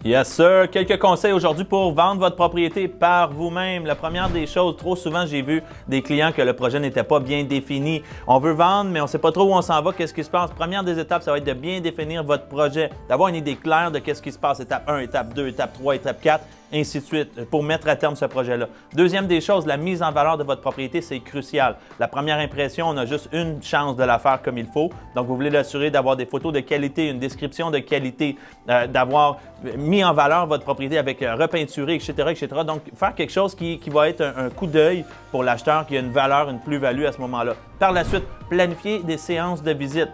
Yes sir, quelques conseils aujourd'hui pour vendre votre propriété par vous-même. La première des choses, trop souvent j'ai vu des clients que le projet n'était pas bien défini. On veut vendre, mais on ne sait pas trop où on s'en va, qu'est-ce qui se passe. Première des étapes, ça va être de bien définir votre projet, d'avoir une idée claire de qu'est-ce qui se passe, étape 1, étape 2, étape 3, étape 4, ainsi de suite, pour mettre à terme ce projet-là. Deuxième des choses, la mise en valeur de votre propriété, c'est crucial. La première impression, on a juste une chance de la faire comme il faut. Donc, vous voulez l'assurer d'avoir des photos de qualité, une description de qualité, d'avoir mis en valeur votre propriété avec repeinturé, etc., etc. Donc, faire quelque chose qui va être un coup d'œil pour l'acheteur, qui a une valeur, une plus-value à ce moment-là. Par la suite, planifier des séances de visite.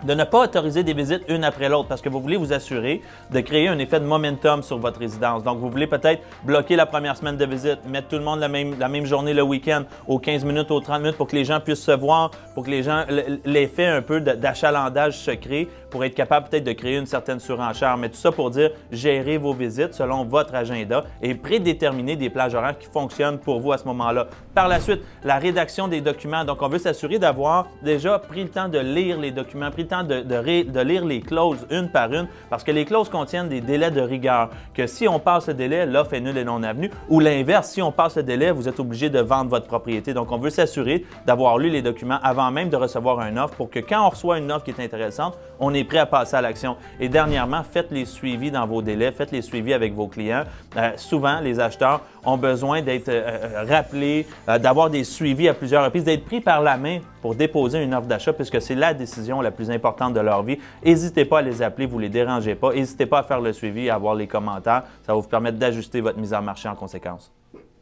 De ne pas autoriser des visites une après l'autre parce que vous voulez vous assurer de créer un effet de momentum sur votre résidence. Donc, vous voulez peut-être bloquer la première semaine de visite, mettre tout le monde la même journée le week-end, aux 15 minutes, aux 30 minutes pour que les gens puissent se voir, pour que les gens, l'effet un peu d'achalandage se crée pour être capable peut-être de créer une certaine surenchère. Mais tout ça pour dire, gérez vos visites selon votre agenda et prédéterminer des plages horaires qui fonctionnent pour vous à ce moment-là. Par la suite, la rédaction des documents. Donc, on veut s'assurer d'avoir déjà pris le temps de lire les documents, pris le temps de lire les clauses une par une parce que les clauses contiennent des délais de rigueur. Que si on passe le délai, l'offre est nulle et non avenue. Ou l'inverse, si on passe le délai, vous êtes obligé de vendre votre propriété. Donc, on veut s'assurer d'avoir lu les documents avant même de recevoir une offre pour que quand on reçoit une offre qui est intéressante, on est prêt à passer à l'action. Et dernièrement, faites les suivis dans vos délais, faites les suivis avec vos clients. Souvent, les acheteurs ont besoin d'être rappelés, d'avoir des suivis à plusieurs reprises, d'être pris par la main pour déposer une offre d'achat puisque c'est la décision la plus importante de leur vie. N'hésitez pas à les appeler, vous ne les dérangez pas. N'hésitez pas à faire le suivi, à voir les commentaires. Ça va vous permettre d'ajuster votre mise en marché en conséquence.